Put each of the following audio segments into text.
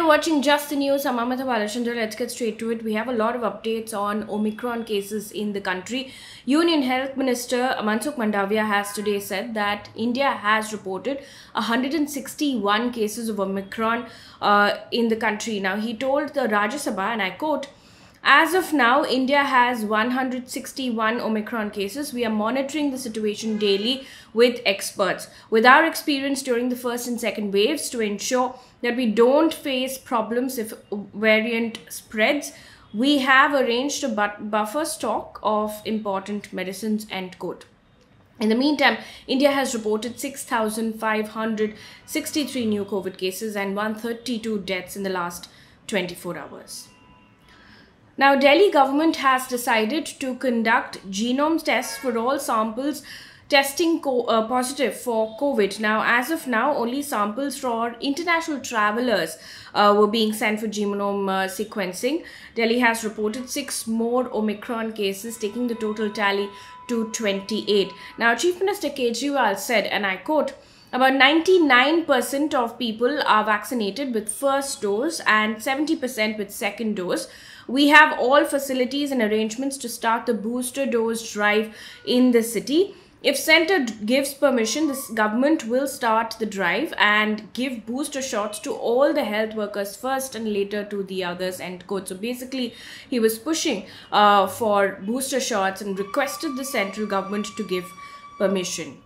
you're watching Just the News. I'm Amita Balachandra. Let's get straight to it. We have a lot of updates on Omicron cases in the country. Union Health Minister Mansukh Mandavia has today said that India has reported 161 cases of Omicron in the country. Now, he told the Rajya Sabha, and I quote, "As of now, India has 161 Omicron cases. We are monitoring the situation daily with experts. With our experience during the first and second waves to ensure that we don't face problems if variant spreads, we have arranged a buffer stock of important medicines," end quote. In the meantime, India has reported 6,563 new COVID cases and 132 deaths in the last 24 hours. Now, Delhi government has decided to conduct genome tests for all samples testing positive for COVID. Now, as of now, only samples for international travelers were being sent for genome sequencing. Delhi has reported 6 more Omicron cases, taking the total tally to 28. Now, Chief Minister Kejriwal said, and I quote, "About 99% of people are vaccinated with first dose and 70% with second dose. We have all facilities and arrangements to start the booster dose drive in the city. If centre gives permission, this government will start the drive and give booster shots to all the health workers first and later to the others," end quote. So basically, he was pushing for booster shots and requested the central government to give permission.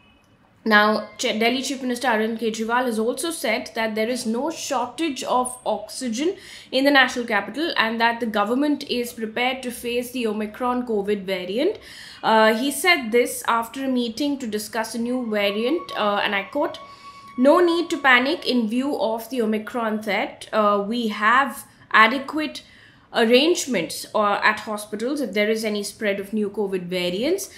Now, Delhi Chief Minister Arvind Kejriwal has also said that there is no shortage of oxygen in the national capital and that the government is prepared to face the Omicron COVID variant. He said this after a meeting to discuss a new variant, and I quote, "No need to panic in view of the Omicron threat. We have adequate arrangements at hospitals if there is any spread of new COVID variants.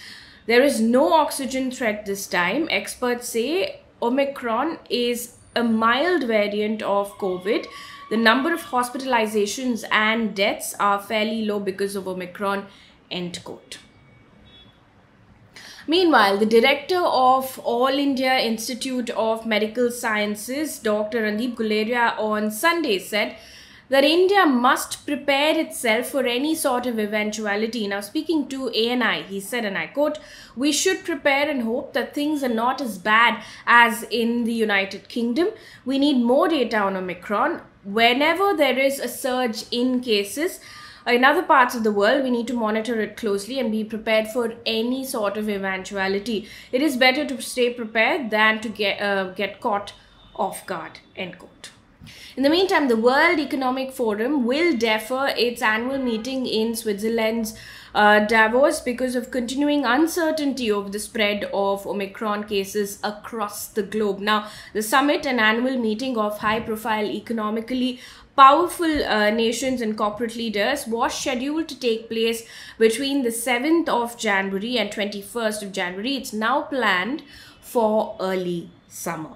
There is no oxygen threat this time. Experts say Omicron is a mild variant of COVID. The number of hospitalizations and deaths are fairly low because of Omicron," end quote. Meanwhile, the director of All India Institute of Medical Sciences, Dr. Randeep Guleria, on Sunday said that India must prepare itself for any sort of eventuality. Now, speaking to ANI, he said, and I quote, "We should prepare and hope that things are not as bad as in the United Kingdom. We need more data on Omicron. Whenever there is a surge in cases in other parts of the world, we need to monitor it closely and be prepared for any sort of eventuality. It is better to stay prepared than to get caught off guard," end quote. In the meantime, the World Economic Forum will defer its annual meeting in Switzerland's Davos because of continuing uncertainty over the spread of Omicron cases across the globe. Now, the summit, an annual meeting of high-profile, economically powerful nations and corporate leaders, was scheduled to take place between the 7th of January and 21st of January. It's now planned for early summer.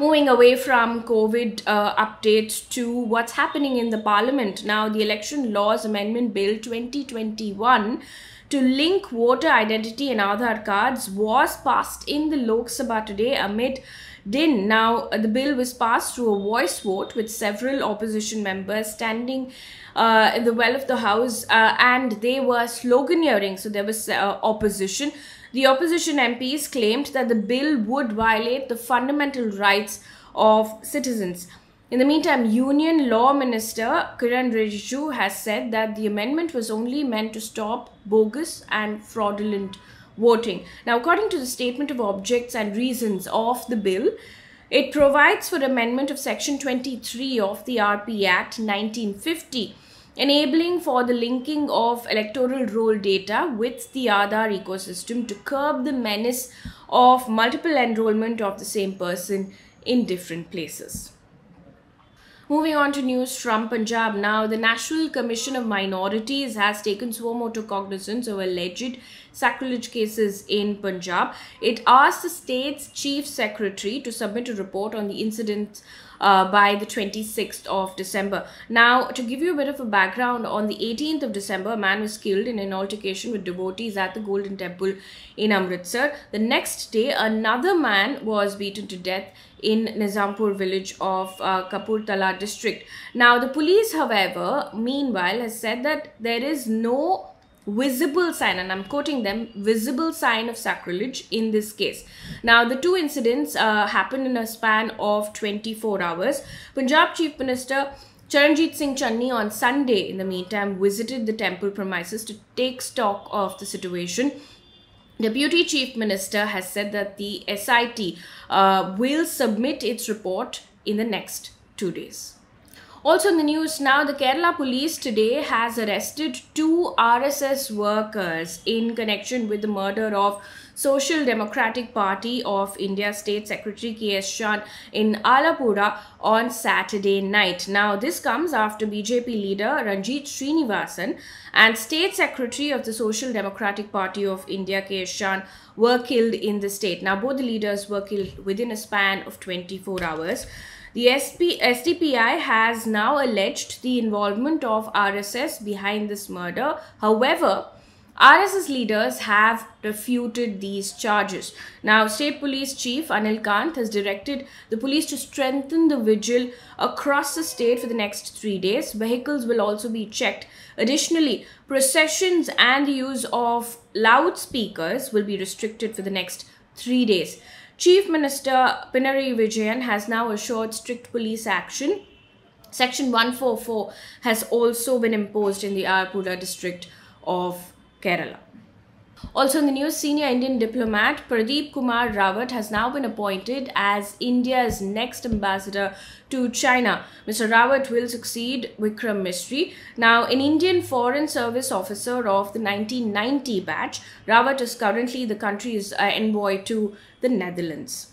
Moving away from COVID updates to what's happening in the Parliament. Now, the Election Laws Amendment Bill 2021 to link voter identity and Aadhaar cards was passed in the Lok Sabha today amid din. Now, the bill was passed through a voice vote with several opposition members standing in the well of the House and they were sloganeering. So there was opposition. The opposition MPs claimed that the bill would violate the fundamental rights of citizens. In the meantime, Union Law Minister Kiran Rijiju has said that the amendment was only meant to stop bogus and fraudulent voting. Now, according to the Statement of Objects and Reasons of the bill, it provides for amendment of Section 23 of the RP Act 1950, enabling for the linking of electoral roll data with the Aadhaar ecosystem to curb the menace of multiple enrollment of the same person in different places. Moving on to news from Punjab now, the National Commission of Minorities has taken suo motu cognizance of alleged sacrilege cases in Punjab. It asked the state's chief secretary to submit a report on the incident by the 26th of December. Now, to give you a bit of a background, on the 18th of December, a man was killed in an altercation with devotees at the Golden Temple in Amritsar. The next day, another man was beaten to death in Nizampur village of Kapurthala district. Now, the police, however, meanwhile, has said that there is no visible sign, and I'm quoting them, visible sign of sacrilege in this case. Now, the two incidents happened in a span of 24 hours. Punjab Chief Minister Charanjit Singh Channi on Sunday, in the meantime, visited the temple premises to take stock of the situation. Deputy Chief Minister has said that the SIT will submit its report in the next 2 days. Also in the news now, the Kerala police today has arrested 2 RSS workers in connection with the murder of Social Democratic Party of India State Secretary K.S. Shan in Alapura on Saturday night. Now, this comes after BJP leader Ranjit Srinivasan and State Secretary of the Social Democratic Party of India K.S. Shan were killed in the state. Now, both the leaders were killed within a span of 24 hours. The SDPI has now alleged the involvement of RSS behind this murder. However, RSS leaders have refuted these charges. Now, State Police Chief Anil Kant has directed the police to strengthen the vigil across the state for the next 3 days. Vehicles will also be checked. Additionally, processions and the use of loudspeakers will be restricted for the next 3 days. Chief Minister Pinarayi Vijayan has now assured strict police action. Section 144 has also been imposed in the Alapura district of Kerala. Also in the news, senior Indian diplomat Pradeep Kumar Rawat has now been appointed as India's next ambassador to China. Mr. Rawat will succeed Vikram Misri. Now, an Indian Foreign Service officer of the 1990 batch, Rawat is currently the country's envoy to the Netherlands.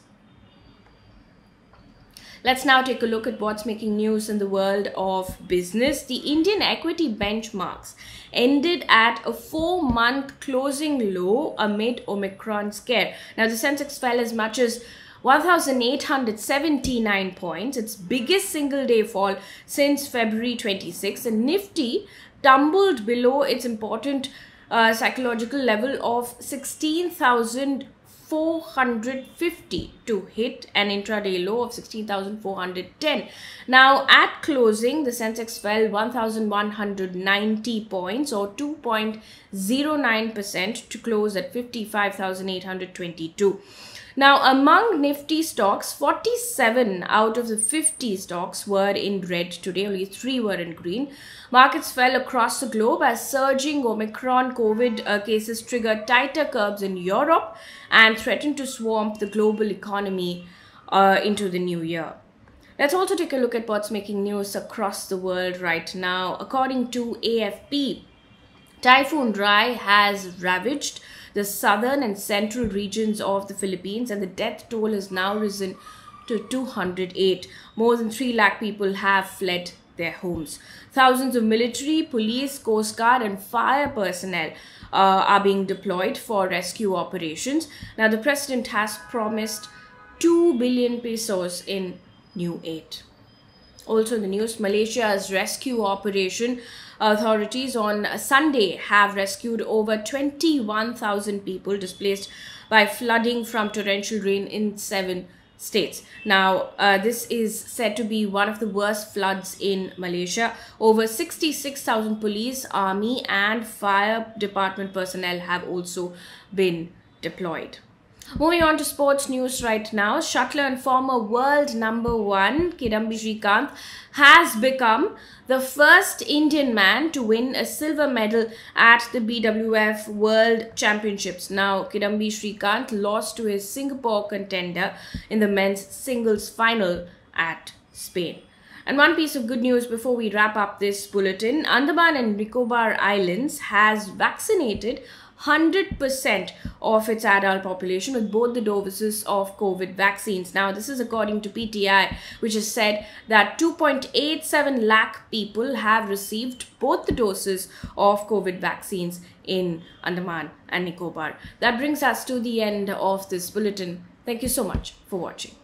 Let's now take a look at what's making news in the world of business. The Indian equity benchmarks ended at a 4-month closing low amid Omicron scare. Now, the Sensex fell as much as 1,879 points, its biggest single-day fall since February 26, and Nifty tumbled below its important psychological level of 16,450 to hit an intraday low of 16,410. Now, at closing, the Sensex fell 1,190 points or 2.09% to close at 55,822. Now, among Nifty stocks, 47 out of the 50 stocks were in red today. Only 3 were in green. Markets fell across the globe as surging Omicron COVID cases triggered tighter curbs in Europe and threatened to swamp the global economy into the new year. Let's also take a look at what's making news across the world right now. According to AFP, Typhoon Rai has ravaged the southern and central regions of the Philippines, and the death toll has now risen to 208. More than 3 lakh people have fled their homes. Thousands of military, police, coast guard and fire personnel are being deployed for rescue operations. Now, the president has promised 2 billion pesos in new aid. Also in the news, Malaysia's rescue operation. Authorities on Sunday have rescued over 21,000 people displaced by flooding from torrential rain in 7 states. Now, this is said to be one of the worst floods in Malaysia. Over 66,000 police, army and fire department personnel have also been deployed. Moving on to sports news right now, shuttler and former world #1 Kidambi Srikanth has become the first Indian man to win a silver medal at the BWF World Championships. Now, Kidambi Srikanth lost to his Singapore contender in the men's singles final at Spain. And one piece of good news before we wrap up this bulletin, Andaman and Nicobar Islands has vaccinated 100% of its adult population with both the doses of COVID vaccines. Now, this is according to PTI, which has said that 2.87 lakh people have received both the doses of COVID vaccines in Andaman and Nicobar. That brings us to the end of this bulletin. Thank you so much for watching.